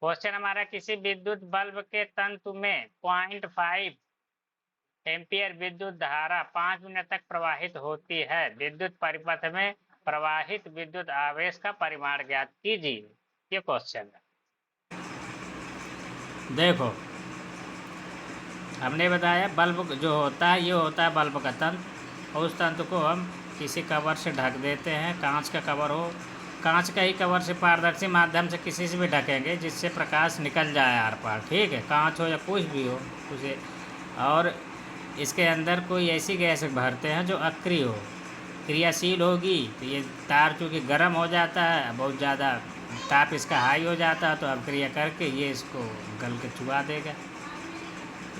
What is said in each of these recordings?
Question हमारा, किसी विद्युत बल्ब के तंतु में 0.5 एम्पियर विद्युत धारा 5 मिनट तक प्रवाहित होती है। विद्युत परिपथ में प्रवाहित विद्युत आवेश का परिमाण ज्ञात कीजिए। ये क्वेश्चन है। देखो, हमने बताया बल्ब जो होता है, ये होता है बल्ब का तंत्र, और उस तंत्र को हम किसी कवर से ढक देते हैं। कांच का कवर हो, कांच का ही कवर से पारदर्शी माध्यम से किसी से भी ढकेंगे जिससे प्रकाश निकल जाए आर पार, ठीक है। कांच हो या कुछ भी हो उसे, और इसके अंदर कोई ऐसी गैस भरते हैं जो अक्रिय हो, क्रियाशील होगी। तो ये तार चूँकि गर्म हो जाता है, बहुत ज़्यादा ताप इसका हाई हो जाता है, तो अक्रिय करके ये इसको गल के चुबा देगा।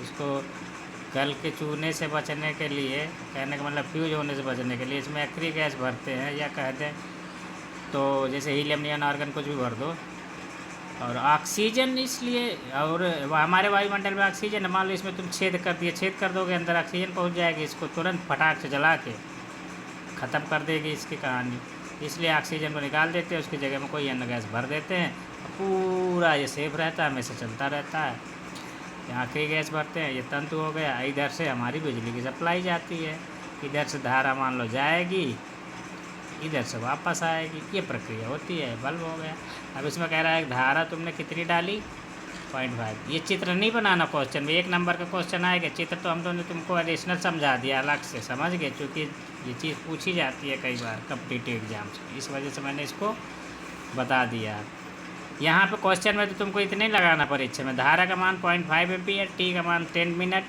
इसको गल के चूने से बचने के लिए, कहने का मतलब फ्यूज होने से बचने के लिए, इसमें अक्रिय गैस भरते हैं, या कहते हैं तो जैसे हीलियम नियन आर्गन कुछ भी भर दो। और ऑक्सीजन इसलिए, और हमारे वायुमंडल में ऑक्सीजन, मान लो इसमें तुम छेद कर दिए, छेद कर दोगे, अंदर ऑक्सीजन पहुंच जाएगी, इसको तुरंत फटाक से जला के ख़त्म कर देगी इसकी कहानी। इसलिए ऑक्सीजन को निकाल देते हैं, उसकी जगह में कोई अन्य गैस भर देते हैं, पूरा ये सेफ रहता है, हमेशा चलता रहता है। यहाँ कई गैस भरते हैं, ये तंतु हो गया। इधर से हमारी बिजली की सप्लाई जाती है, इधर से धारा मान लो जाएगी, इधर से वापस आएगी, ये प्रक्रिया होती है। बल्ब हो गया। अब इसमें कह रहा है धारा तुमने कितनी डाली, 0.5। ये चित्र नहीं बनाना क्वेश्चन में, 1 नंबर का क्वेश्चन आएगा। चित्र तो हम ने तुमको एडिशनल समझा दिया, अलग से समझ गए, क्योंकि ये चीज़ पूछी जाती है कई बार कॉम्पिटिटिव एग्जाम से, इस वजह से मैंने इसको बता दिया। यहाँ पे क्वेश्चन में तो तुमको इतने ही लगाना परीक्षा में। धारा का मान 0.5 एम्पियर, टी का मान 10 मिनट,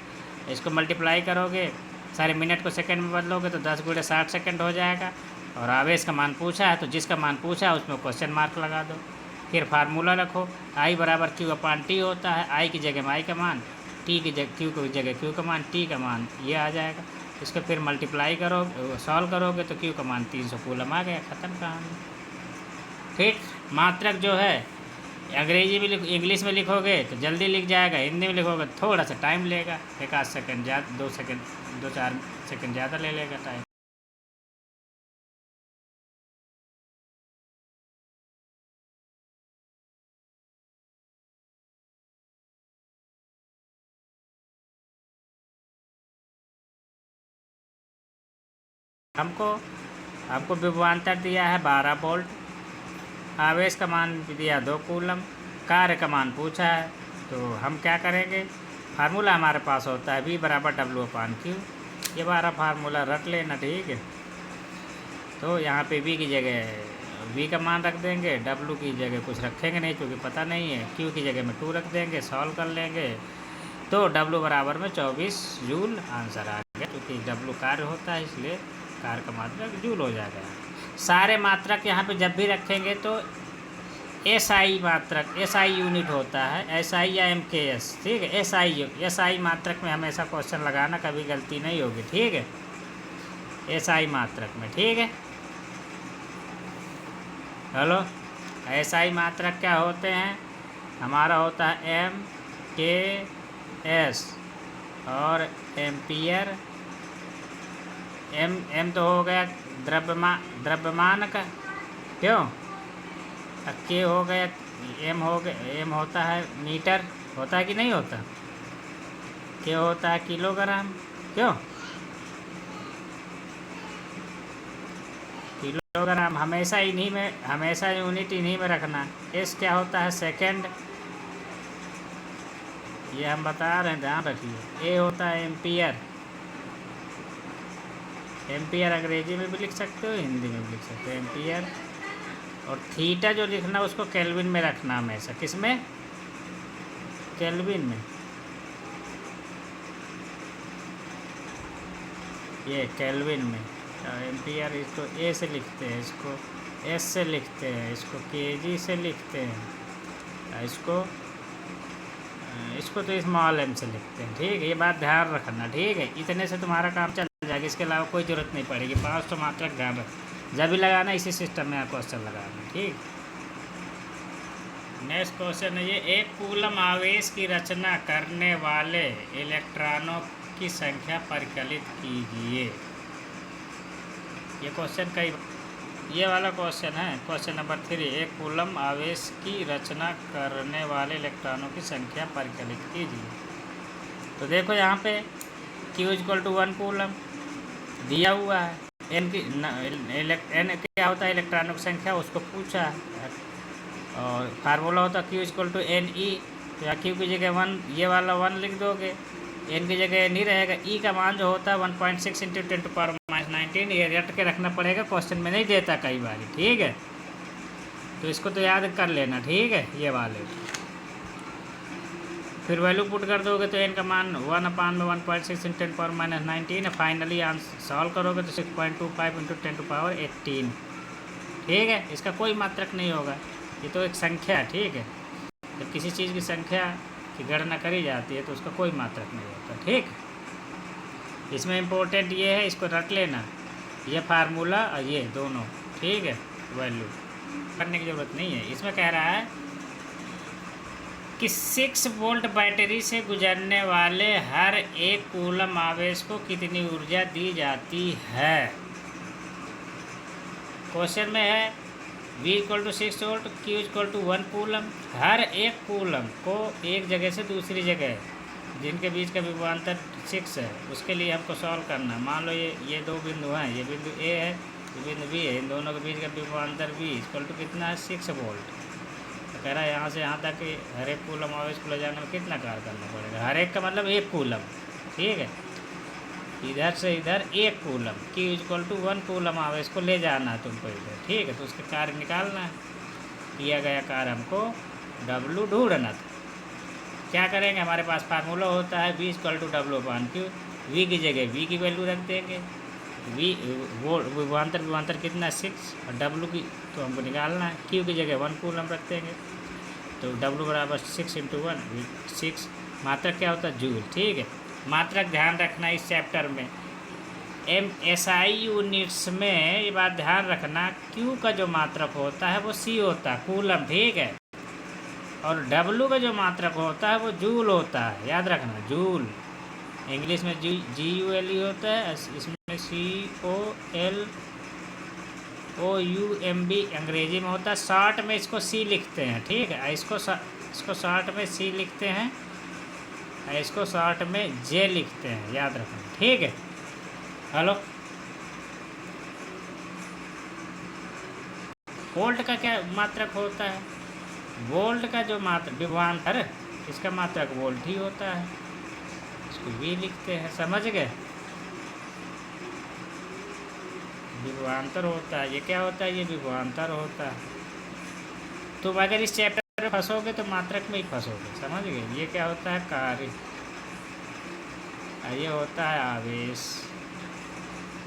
इसको मल्टीप्लाई करोगे, सारे मिनट को सेकंड में बदलोगे तो 10 × 60 सेकंड हो जाएगा। और आवेश का मान पूछा है, तो जिसका मान पूछा है उसमें क्वेश्चन मार्क लगा दो। फिर फार्मूला रखो, I बराबर Q/T होता है। I की जगह में I का मान, T की जगह Q की जगह Q का मान, T का मान ये आ जाएगा। इसको फिर मल्टीप्लाई करो, सॉल्व करोगे तो Q का मान 300 कूलम आ गया, ख़त्म कहानी। ठीक, मात्रक जो है अंग्रेजी में इंग्लिश में लिखोगे तो जल्दी लिख जाएगा, हिंदी में लिखोगे थोड़ा सा टाइम लेगा, 1 सेकंड ज़्यादा, 2 सेकंड, 2-4 सेकंड ज़्यादा ले लेगा टाइम। हमको विभवांतर दिया है 12 वोल्ट, आवेश का मान दिया 2 कूलम, कार्य का मान पूछा है, तो हम क्या करेंगे, फार्मूला हमारे पास होता है V बराबर W/Q। ये 12 फार्मूला रट लेना, ठीक है। तो यहाँ पे V की जगह V का मान रख देंगे, W की जगह कुछ रखेंगे नहीं क्योंकि पता नहीं है, Q की जगह में 2 रख देंगे, सॉल्व कर लेंगे तो W बराबर में 24 जूल आंसर आ गया। क्योंकि W कार्य होता है इसलिए कार्य का मात्रक जूल हो जाएगा। सारे मात्रक यहाँ पे जब भी रखेंगे तो SI मात्रक, SI यूनिट होता है, SI या MKS, ठीक है। SI मात्रक में हमेशा क्वेश्चन लगाना, कभी गलती नहीं होगी, ठीक है। SI मात्रक में, ठीक है। हेलो, SI मात्रक क्या होते हैं, हमारा होता है MKS और एम्पियर। M तो हो गया द्रव्यमान का, क्यों, K हो गया, M हो गया, M होता है मीटर, होता है कि नहीं होता, K होता है किलोग्राम, क्यों, किलोग्राम हमेशा इन्हीं में, हमेशा यूनिट इन्हीं में रखना। S क्या होता है सेकंड, ये हम बता रहे हैं, ध्यान रखिए। A होता है एम्पियर, एम्पियर अंग्रेजी में भी लिख सकते हो, हिंदी में भी लिख सकते हो, एम्पियर। और थीटा जो लिखना उसको केल्विन में रखना हमेशा, किस में, केल्विन में। ये केल्विन में, एम्पियर इसको A से लिखते हैं, इसको S से लिखते हैं, इसको kg से लिखते हैं, इसको तो स्मॉल m से लिखते हैं, ठीक है। ये बात ध्यान रखना, ठीक है। इतने से तुम्हारा काम चल जाएगा, इसके अलावा कोई ज़रूरत नहीं पड़ेगी। 500 मात्रक ध्यान रख, जब भी लगाना इसी सिस्टम में क्वेश्चन लगाना, ठीक। नेक्स्ट क्वेश्चन है ये, 1 कूलम आवेश की रचना करने वाले इलेक्ट्रॉनों की संख्या परिकलित कीजिए। ये क्वेश्चन ये वाला क्वेश्चन है, क्वेश्चन नंबर 3। एक कूलम आवेश की रचना करने वाले इलेक्ट्रॉनों की संख्या परिकलित कीजिए। तो देखो यहाँ पे Q इक्वल टू 1 कूलम दिया हुआ है। एन की एन क्या होता है, इलेक्ट्रॉनों की संख्या, उसको पूछा है। और फार्मूला होता है Q इक्वल टू NE। तो यहाँ Q की जगह 1, ये वाला 1 लिख दोगे, एन की जगह नहीं रहेगा। ई का मान जो होता है 1.6 इंटू 10⁻19, ये रट के रखना पड़ेगा, क्वेश्चन में नहीं देता कई बार, ठीक है। तो इसको तो याद कर लेना, ठीक है, ये वाले। फिर वैल्यू पुट कर दोगे तो एन का मान 1/1.6 इंटू 10⁻19 है। फाइनली आंसर सॉल्व करोगे तो 6.25 इंटू 10⁻18, ठीक है। इसका कोई मात्रक नहीं होगा, ये तो एक संख्या है, ठीक है। जब किसी चीज़ की संख्या की गणना करी जाती है तो उसका कोई मात्रक नहीं होता, ठीक। इसमें इम्पोर्टेंट ये है, इसको रट लेना, ये फार्मूला और ये दोनों, ठीक है। वैल्यू करने की ज़रूरत नहीं है। इसमें कह रहा है कि 6 वोल्ट बैटरी से गुजरने वाले हर एक कूलम आवेश को कितनी ऊर्जा दी जाती है। क्वेश्चन में है V equal to 6 volt, Q equal to 1 coulomb. हर एक कूलम को एक जगह से दूसरी जगह जिनके बीच का विभवांतर 6 है, उसके लिए हमको सॉल्व करना। मान लो ये दो बिंदु हैं, ये बिंदु A है, ये बिंदु B है, इन दोनों के बीच का विभवांतर V इक्वल टू कितना है, 6 वोल्ट। तो कह रहा है यहाँ से यहाँ तक कि हर एक कूलम आवेश को ले जाने में कितना कार्य करना पड़ेगा। हर एक का मतलब 1 कूलम, ठीक है। इधर से इधर 1 coulomb, Q equal to 1 coulomb आवेश को ले जाना है तुमको इधर, ठीक है। तो उसके कार्य निकालना है। दिया गया कार्य हमको W ढूंढना था। क्या करेंगे, हमारे पास फार्मूला होता है V equal to W/Q। V की जगह V की वैल्यू रख देंगे। V विभवांतर कितना 6 और W की तो हमको निकालना है। Q की जगह 1 कूलम रख देंगे, तो W बराबर 6 इंटू 1, 6। मात्रक क्या होता है, जूल, ठीक है। मात्रक ध्यान रखना इस चैप्टर में, SI यूनिट्स में ये बात ध्यान रखना, Q का जो मात्रक होता है वो C होता है, कूलम, ठीक है। और W का जो मात्रक होता है वो जूल होता है, याद रखना, जूल। इंग्लिश में GULE होता है, इसमें COLOUMB अंग्रेजी में होता है। शॉर्ट में इसको C लिखते हैं, ठीक है। इसको शॉर्ट में C लिखते हैं, इसको शॉर्ट में J लिखते हैं, याद रखना, ठीक है। हेलो, वोल्ट का क्या मात्रक होता है, वोल्ट का जो मात्रक विभवांतर, इसका मात्रक वोल्ट ही होता है, इसको V लिखते हैं, समझ गए। विभवांतर होता है, ये क्या होता है, ये विभवांतर होता है। तो अगर इस चैप्टर में फंसोगे तो मात्रक में ही फंसोगे, समझ गए। ये क्या होता है, कार्य, ये होता है आवेश।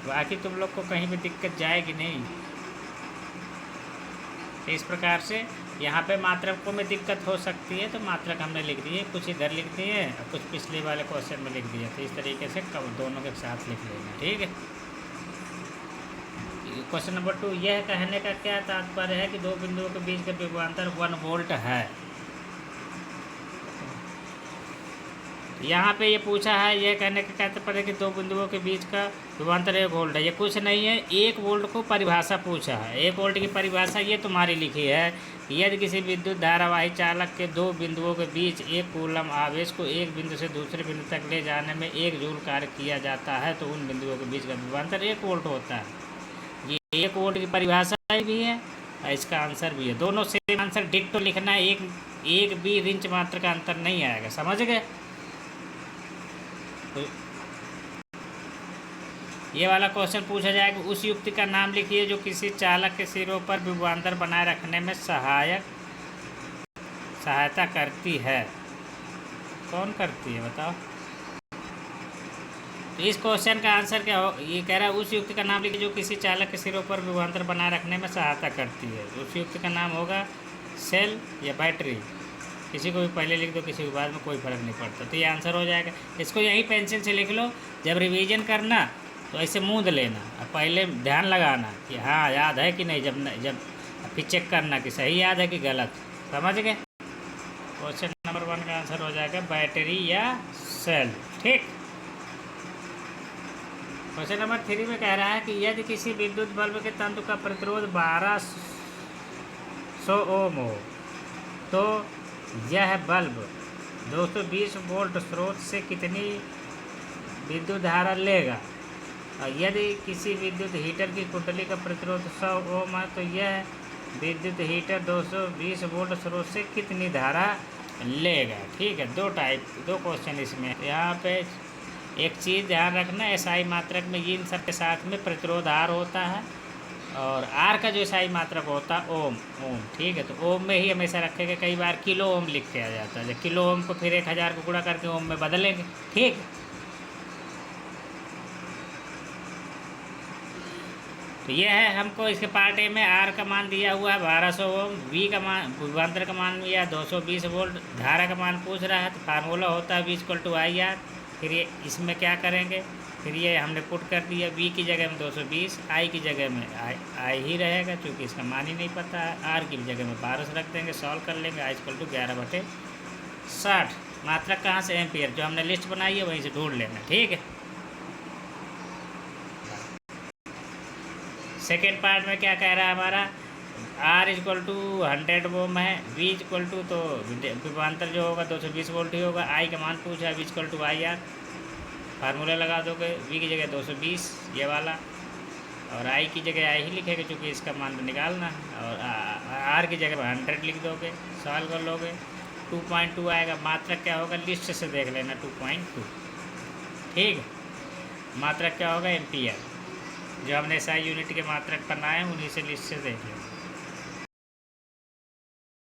बाकी तुम लोग को कहीं भी दिक्कत जाएगी नहीं। तो इस प्रकार से यहाँ पे मात्रकों में दिक्कत हो सकती है, तो मात्रक हमने लिख दिए, कुछ इधर लिख दिए और कुछ पिछले वाले क्वेश्चन में लिख दिए। तो इस तरीके से दोनों के साथ लिख लेना, ठीक है। क्वेश्चन नंबर 2, यह कहने का क्या तात्पर्य है कि दो बिंदुओं के बीच का विभवांतर 1 वोल्ट है। यहाँ पे ये पूछा है, यह कहने का क्या तात्पर्य है कि दो बिंदुओं के बीच का विभवांतर 1 वोल्ट है। ये कुछ नहीं है, 1 वोल्ट को परिभाषा पूछा है। 1 वोल्ट की परिभाषा ये तुम्हारी लिखी है, यदि किसी विद्युत धारावाही चालक के दो बिंदुओं के बीच 1 कूलम आवेश को एक बिंदु से दूसरे बिंदु तक ले जाने में 1 जूल कार्य किया जाता है, तो उन बिंदुओं के बीच का विभवांतर 1 वोल्ट होता है। ये 1 वोल्ट की परिभाषा भी है और इसका आंसर भी है। दोनों सेम आंसर डिक्टो लिखना है, एक भी इंच मात्र का अंतर नहीं आएगा, समझ गए। तो ये वाला क्वेश्चन पूछा जाएगा, उस युक्ति का नाम लिखिए जो किसी चालक के सिरों पर विभवांतर बनाए रखने में सहायता करती है। कौन करती है बताओ। तो इस क्वेश्चन का आंसर क्या हो, ये कह रहा है उस युक्ति का नाम लिखिए जो किसी चालक के सिरों पर विभवांतर बनाए रखने में सहायता करती है। उस युक्ति का नाम होगा सेल या बैटरी। किसी को भी पहले लिख दो, किसी को बाद में, कोई फ़र्क नहीं पड़ता। तो ये आंसर हो जाएगा। इसको यही पेंसिल से लिख लो, जब रिवीजन करना तो ऐसे मूंद लेना और पहले ध्यान लगाना कि हाँ याद है कि नहीं, जब फिर चेक करना कि सही याद है कि गलत, समझ गए। क्वेश्चन नंबर 1 का आंसर हो जाएगा बैटरी या सेल, ठीक। क्वेश्चन नंबर 3 में कह रहा है कि यदि किसी विद्युत बल्ब के तंतु का प्रतिरोध 1200 ओम हो तो यह बल्ब 220 वोल्ट स्रोत से कितनी विद्युत धारा लेगा। और यदि किसी विद्युत हीटर की कुंडली का प्रतिरोध 100 ओम है तो यह विद्युत हीटर 220 वोल्ट स्रोत से कितनी धारा लेगा। ठीक है, दो क्वेश्चन इसमें। यहाँ पे एक चीज़ ध्यान रखना, एसआई मात्रक में इन सब के साथ में प्रतिरोध आर होता है और आर का जो एसआई मात्रक होता है ओम। ठीक है, तो ओम में ही हमेशा रखेंगे। कई बार किलो ओम लिख के आ जाता है, किलो ओम को फिर 1000 को गुणा करके ओम में बदलेंगे। ठीक, तो यह है हमको इसके पार्ट ए में आर का मान दिया हुआ है 1200 ओम, वी का मान विभवांतर का मान दिया 220 वोल्ट, धारा का मान पूछ रहा है तो फार्मूला होता है V = IR। फिर ये इसमें क्या करेंगे, फिर ये हमने पुट कर दिया V की जगह में 220, I की जगह में I ही रहेगा क्योंकि इसका मान ही नहीं पता है। R की जगह में 1200 रख देंगे, सॉल्व कर लेंगे। I = 11/60। मात्रक कहाँ से, एम्पियर, जो हमने लिस्ट बनाई है वहीं से ढूंढ लेना। ठीक है, सेकेंड पार्ट में क्या कह रहा है हमारा, R = 100 ओम है, V = तो विभवांतर जो होगा 220 वोल्ट ही होगा। I का मान पूछा है, V = IR। फार्मूला लगा दोगे, V की जगह 220 ये वाला और I की जगह I ही लिखेंगे क्योंकि इसका मान निकालना है, और R की जगह 100 लिख दोगे, सॉल्व कर लोगे 2.2 आएगा। मात्रक क्या होगा, लिस्ट से देख लेना 2.2। ठीक, मात्रक क्या होगा, एम्पियर। जो हमने SI यूनिट के मात्रक बनाए उन्हीं से लिस्ट से देख लें।